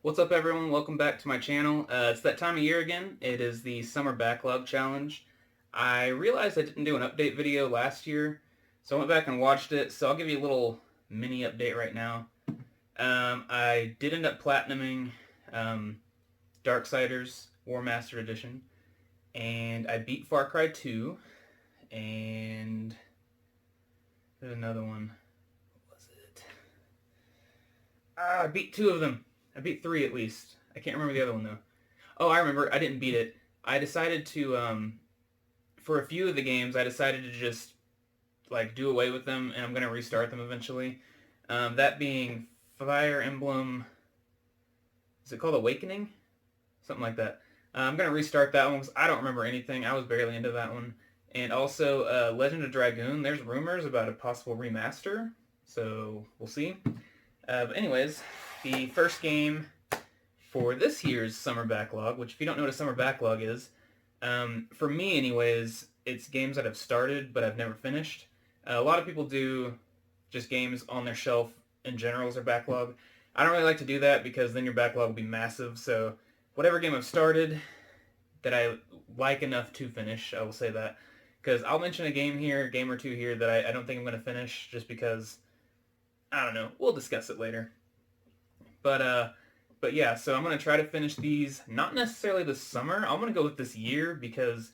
What's up, everyone? Welcome back to my channel. It's that time of year again. It is the Summer Backlog Challenge. I realized I didn't do an update video last year, so I went back and watched it, so I'll give you a little mini update right now. I did end up platinuming Darksiders War Master Edition, and I beat Far Cry 2, and there's another one. What was it? I beat two of them. I beat three at least. I can't remember the other one though. Oh, I remember. I didn't beat it. I decided to, for a few of the games, I decided to just, do away with them, and I'm going to restart them eventually. That being Fire Emblem, is it called Awakening? Something like that. I'm going to restart that one because I don't remember anything. I was barely into that one. And also, Legend of Dragoon, there's rumors about a possible remaster, so we'll see. But anyways, the first game for this year's Summer Backlog, which if you don't know what a Summer Backlog is, for me anyways, it's games that I've started but I've never finished. A lot of people do just games on their shelf in general as their backlog. I don't really like to do that because then your backlog will be massive, so whatever game I've started that I like enough to finish, I will say that. Because I'll mention a game or two here that I don't think I'm going to finish just because, I don't know, we'll discuss it later. But yeah, so I'm going to try to finish these, not necessarily this summer. I'm going to go with this year because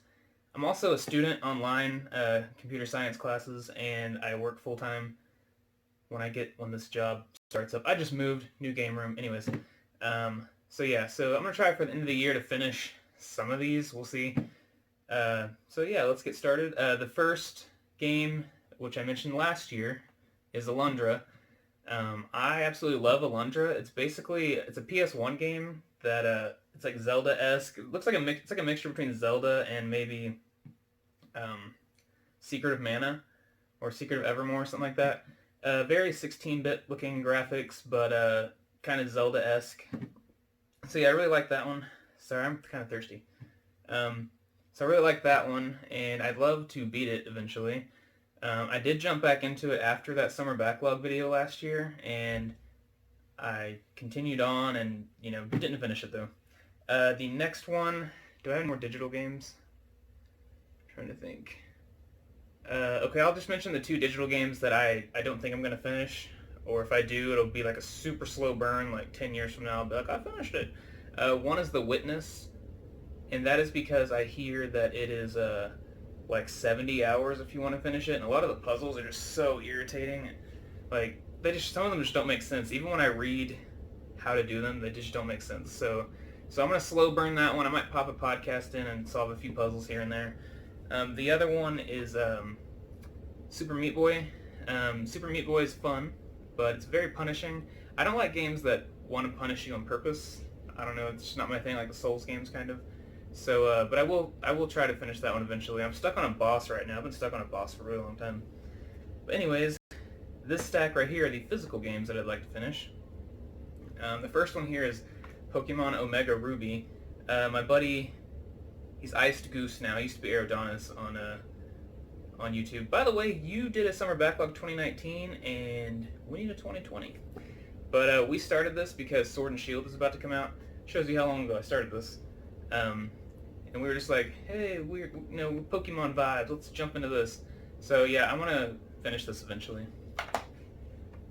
I'm also a student online, computer science classes, and I work full-time when this job starts up. I just moved, new game room, anyways. So yeah, so I'm going to try for the end of the year to finish some of these. We'll see. So yeah, let's get started. The first game, which I mentioned last year, is Alundra. I absolutely love Alundra. It's a PS1 game that it's like Zelda-esque. It looks like it's like a mixture between Zelda and maybe Secret of Mana or Secret of Evermore, something like that. Very 16-bit looking graphics, but kind of Zelda-esque. So yeah, I really like that one. Sorry, I'm kind of thirsty. So I really like that one, and I'd love to beat it eventually. I did jump back into it after that Summer Backlog video last year, and I continued on and, didn't finish it though. The next one, do I have any more digital games? I'm trying to think. Okay, I'll just mention the two digital games that I don't think I'm going to finish, or if I do, it'll be like a super slow burn, like 10 years from now, I'll be like, I finished it. One is The Witness, and that is because I hear that it is, like 70 hours if you want to finish it, and a lot of the puzzles are just so irritating. Like, some of them just don't make sense. Even when I read how to do them, they just don't make sense. So I'm going to slow burn that one. I might pop a podcast in and solve a few puzzles here and there. The other one is Super Meat Boy. Super Meat Boy is fun, but it's very punishing. I don't like games that want to punish you on purpose. I don't know, it's just not my thing, like the Souls games kind of. So, but I will try to finish that one eventually. I'm stuck on a boss right now. I've been stuck on a boss for a really long time. But anyways, this stack right here are the physical games that I'd like to finish. The first one here is Pokemon Omega Ruby. My buddy, he's Iced Goose now. He used to be Aerodonis on YouTube. By the way, you did a Summer Backlog 2019, and we need a 2020. But we started this because Sword and Shield is about to come out. Shows you how long ago I started this. And we were just like, hey, we're Pokemon vibes, let's jump into this. So yeah, I'm gonna finish this eventually.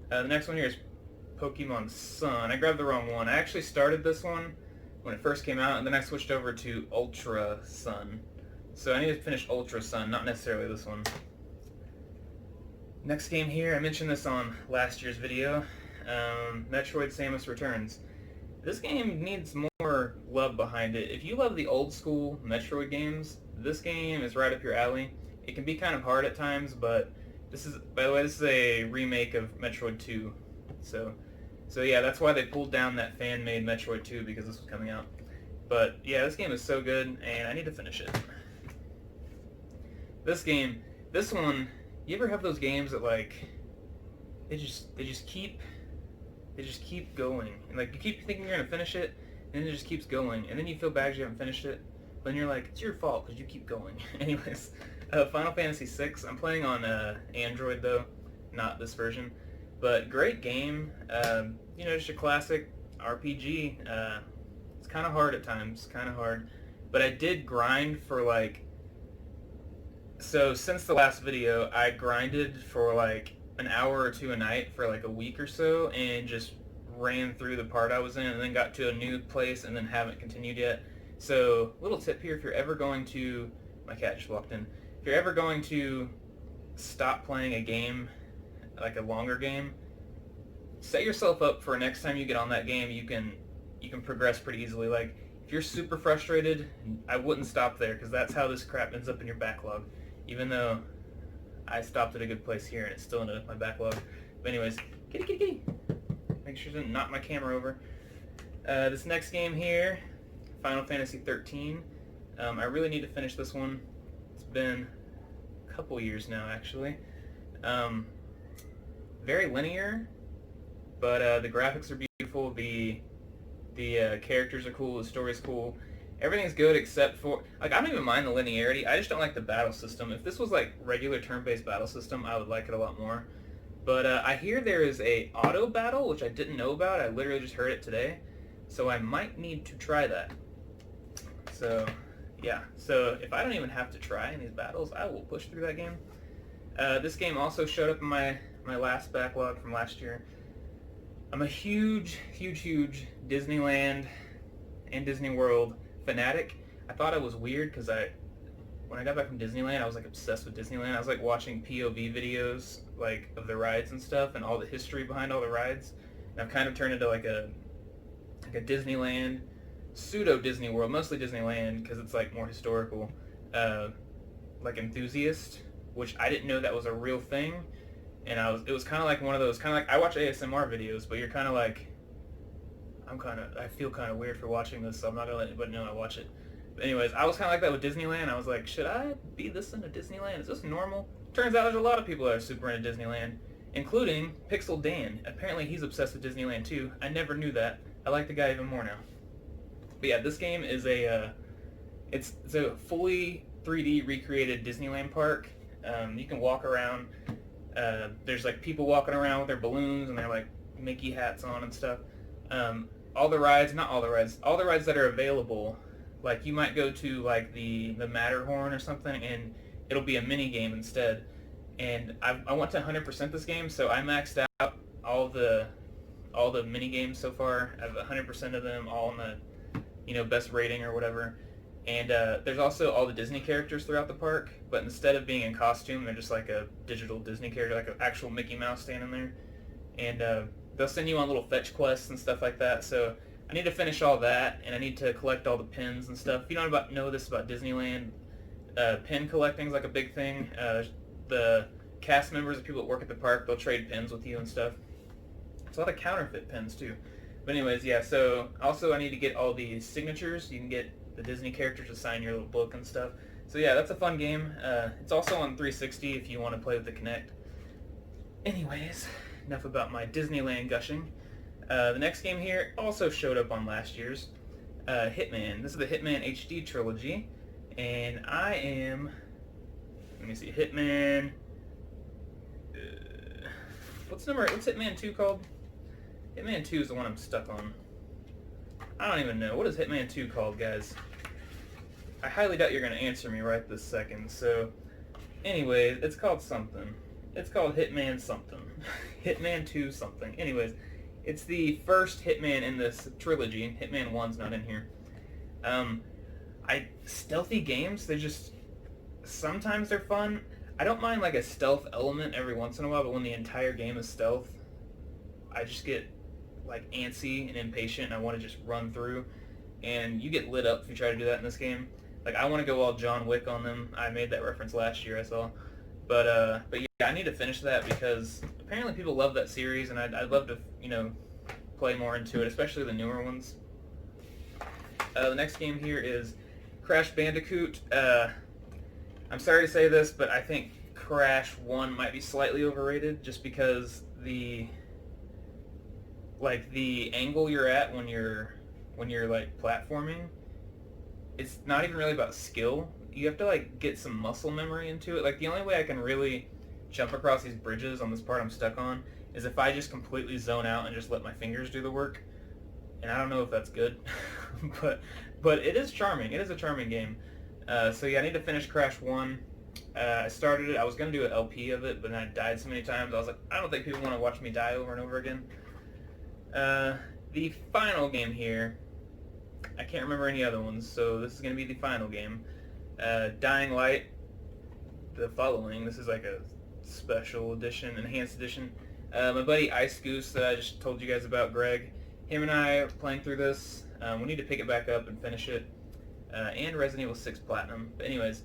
The next one here is Pokemon Sun. I grabbed the wrong one. I actually started this one when it first came out, and then I switched over to Ultra Sun. So I need to finish Ultra Sun, not necessarily this one. Next game here, I mentioned this on last year's video, Metroid Samus Returns. This game needs more love behind it. If you love the old school Metroid games, this game is right up your alley. It can be kind of hard at times, but by the way, this is a remake of Metroid 2. So yeah, that's why they pulled down that fan-made Metroid 2, because this was coming out. But yeah, this game is so good, and I need to finish it. This one, you ever have those games that they just keep going, and you keep thinking you're gonna finish it, and then it just keeps going, and then you feel bad because you haven't finished it, but then you're like, it's your fault because you keep going. Anyways, Final Fantasy VI. I'm playing on Android though, not this version, but great game. Just your classic RPG. It's kind of hard at times, kind of hard. But I did grind for like... So since the last video, I grinded for like an hour or two a night for like a week or so and just ran through the part I was in and then got to a new place and then haven't continued yet. So, little tip here, if you're ever going to... My cat just walked in. If you're ever going to stop playing a game, like a longer game, set yourself up for next time you get on that game, you can progress pretty easily. Like, if you're super frustrated, I wouldn't stop there, because that's how this crap ends up in your backlog. Even though I stopped at a good place here and it still ended up in my backlog. But anyways, kitty kitty kitty. Make sure to knock my camera over. This next game here, Final Fantasy 13. I really need to finish this one. It's been a couple years now, actually. Very linear, but the graphics are beautiful. The characters are cool. The story's cool. Everything's good except for... Like, I don't even mind the linearity. I just don't like the battle system. If this was, like, regular turn-based battle system, I would like it a lot more. But I hear there is a auto battle, which I didn't know about. I literally just heard it today. So I might need to try that. So, yeah. So if I don't even have to try in these battles, I will push through that game. This game also showed up in my last backlog from last year. I'm a huge, huge, huge Disneyland and Disney World fanatic. I thought it was weird because when I got back from Disneyland, I was like obsessed with Disneyland. I was like watching POV videos like of the rides and stuff and all the history behind all the rides. And I've kind of turned into like a Disneyland, pseudo Disney World, mostly Disneyland because it's like more historical, like enthusiast, which I didn't know that was a real thing. And it was kind of like one of those, kind of like, I watch ASMR videos, but you're kind of like, I feel kind of weird for watching this, so I'm not going to let anybody know I watch it. But anyways, I was kind of like that with Disneyland. I was like, should I be this into Disneyland? Is this normal? Turns out there's a lot of people that are super into Disneyland, including Pixel Dan. Apparently he's obsessed with Disneyland too. I never knew that. I like the guy even more now. But yeah, this game is it's a fully 3D recreated Disneyland park. You can walk around. There's like people walking around with their balloons and their like Mickey hats on and stuff. All the rides that are available, like you might go to like the Matterhorn or something and it'll be a mini game instead. And I want to 100% this game, so I maxed out all the mini games so far. I have 100% of them, all in the best rating or whatever. And there's also all the Disney characters throughout the park, but instead of being in costume, they're just like a digital Disney character, like an actual Mickey Mouse standing there. And they'll send you on little fetch quests and stuff like that. So I need to finish all that, and I need to collect all the pins and stuff. If you don't know this about Disneyland, pin collecting is like a big thing. The cast members, the people that work at the park, they'll trade pins with you and stuff. There's a lot of counterfeit pins too. But anyways, yeah, so also I need to get all the signatures. You can get the Disney characters to sign your little book and stuff. So yeah, that's a fun game. It's also on 360 if you want to play with the Kinect. Anyways, enough about my Disneyland gushing. The next game here also showed up on last year's Hitman. This is the Hitman HD trilogy, and I am, let me see, Hitman, what's Hitman 2 called? Hitman 2 is the one I'm stuck on. I don't even know. What is Hitman 2 called, guys? I highly doubt you're going to answer me right this second, so anyways, it's called something. It's called Hitman something. Hitman 2 something. Anyways, it's the first Hitman in this trilogy. Hitman 1's not in here. Stealthy games, sometimes they're fun. I don't mind like a stealth element every once in a while, but when the entire game is stealth, I just get like antsy and impatient and I want to just run through. And you get lit up if you try to do that in this game. Like, I want to go all John Wick on them. I made that reference last year, I saw. But yeah, I need to finish that because apparently people love that series, and I'd love to, play more into it, especially the newer ones. The next game here is Crash Bandicoot. I'm sorry to say this, but I think Crash 1 might be slightly overrated just because the angle you're at when you're like platforming, it's not even really about skill. You have to like get some muscle memory into it. Like, the only way I can really jump across these bridges on this part I'm stuck on is if I just completely zone out and just let my fingers do the work. and I don't know if that's good, but it is charming. It is a charming game. So yeah, I need to finish Crash 1. I started it. I was going to do an LP of it, but then I died so many times. I was like, I don't think people want to watch me die over and over again. The final game here, I can't remember any other ones, so this is going to be the final game. Dying Light, the following. This is like a special edition, enhanced edition. My buddy Ice Goose that I just told you guys about, Greg, him and I are playing through this. We need to pick it back up and finish it. And Resident Evil 6 Platinum. But anyways,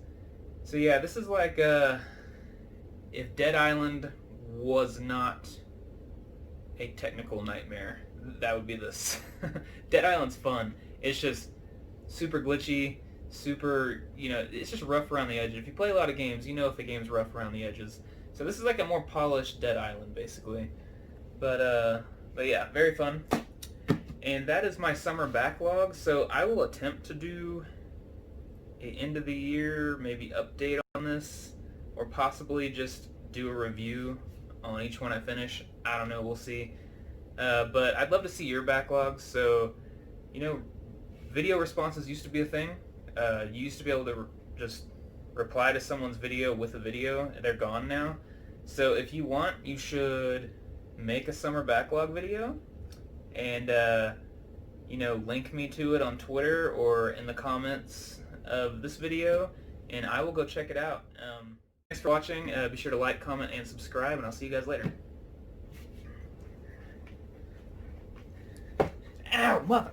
so yeah, this is like if Dead Island was not a technical nightmare, that would be this. Dead Island's fun. It's just super glitchy, super, it's just rough around the edges. If you play a lot of games, you know if a game's rough around the edges. So this is like a more polished Dead Island, basically. But yeah, very fun. And that is my summer backlog. So I will attempt to do a end of the year, maybe update on this, or possibly just do a review on each one I finish. I don't know, we'll see. But I'd love to see your backlogs. So, video responses used to be a thing. You used to be able to just reply to someone's video with a video. They're gone now. So if you want, you should make a summer backlog video and, link me to it on Twitter or in the comments of this video, and I will go check it out. Thanks for watching. Be sure to like, comment, and subscribe, and I'll see you guys later. Ow, mother...